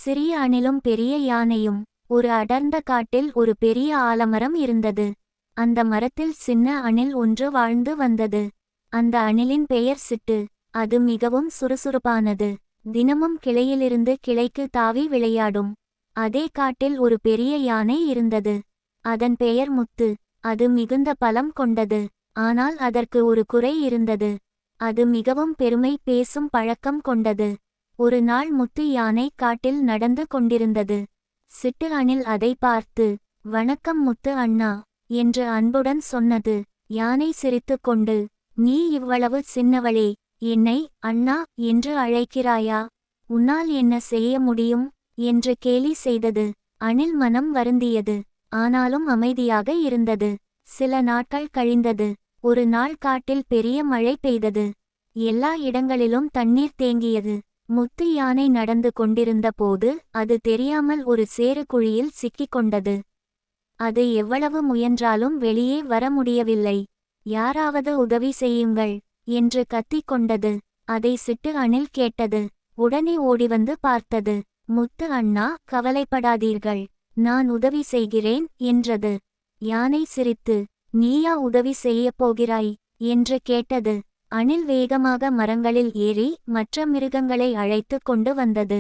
சிறிய அணிலும் பெரிய யானையும். ஒரு அடர்ந்த காட்டில் ஒரு பெரிய ஆலமரம் இருந்தது. அந்த மரத்தில் சின்ன அணில் ஒன்று வாழ்ந்து வந்தது. அந்த அணிலின் பெயர் சிட்டு. அது மிகவும் சுறுசுறுப்பானது. தினமும் கிளையிலிருந்து கிளைக்கு தாவி விளையாடும். அதே காட்டில் ஒரு பெரிய யானை இருந்தது. அதன் பெயர் முத்து. அது மிகுந்த பலம் கொண்டது. ஆனால் அதற்கு ஒரு குறை இருந்தது. அது மிகவும் பெருமை பேசும் பழக்கம் கொண்டது. ஒரு நாள் முத்து யானை காட்டில் நடந்து கொண்டிருந்தது. சிட்டு அணில் அதை பார்த்து, "வணக்கம் முத்து அண்ணா" என்று அன்புடன் சொன்னது. யானை சிரித்துக்கொண்டு, "நீ இவ்வளவு சின்னவளே, என்னை அண்ணா என்று அழைக்கிறாயா? உன்னால் என்ன செய்ய முடியும்?" என்று கேலி செய்தது. அணில் மனம் வருந்தியது. ஆனாலும் அமைதியாக இருந்தது. சில நாட்கள் கழிந்தது. ஒரு நாள் காட்டில் பெரிய மழை பெய்தது. எல்லா இடங்களிலும் தண்ணீர் தேங்கியது. முத்து யானை நடந்து கொண்டிருந்த போது அது தெரியாமல் ஒரு சேறு குழியில் சிக்கிக்கொண்டது. அது எவ்வளவு முயன்றாலும் வெளியே வர முடியவில்லை. "யாராவது உதவி செய்யுங்கள்" என்று கத்திக் கொண்டது. அதை சிட்டு அணில் கேட்டது. உடனே ஓடிவந்து பார்த்தது. "முத்து அண்ணா, கவலைப்படாதீர்கள், நான் உதவி செய்கிறேன்" என்றது. யானை சிரித்து, "நீயா உதவி செய்யப் போகிறாய்?" என்று கேட்டது. அணில் வேகமாக மரங்களில் ஏறி மற்ற மிருகங்களை அழைத்து கொண்டு வந்தது.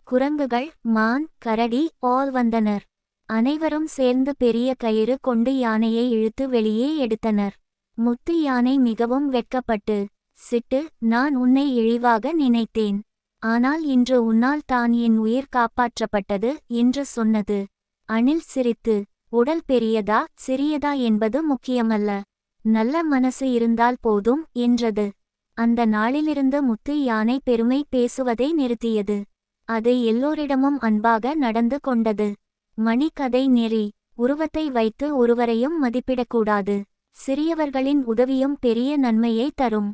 குரங்குகள், மான், கரடி ஆல் வந்தனர். அனைவரும் சேர்ந்து பெரிய கயிறு கொண்டு யானையை இழுத்து வெளியே எடுத்தனர். முத்து யானை மிகவும் வெட்கப்பட்டு, "சிட்டு, நான் உன்னை இழிவாக நினைத்தேன். ஆனால் இன்று உன்னால் தான் என் உயிர் காப்பாற்றப்பட்டது" என்று சொன்னது. அணில் சிரித்து, "உடல் பெரியதா சிறியதா என்பது முக்கியமல்ல, நல்ல மனசு இருந்தால் போதும்" என்றது. அந்த நாளிலிருந்து முத்து யானை பெருமை பேசுவதை நிறுத்தியது. அது எல்லோரிடமும் அன்பாக நடந்து கொண்டது. மணிக்கதை நெறி: உருவத்தை வைத்து ஒருவரையும் மதிப்பிடக்கூடாது. சிறியவர்களின் உதவியும் பெரிய நன்மையை தரும்.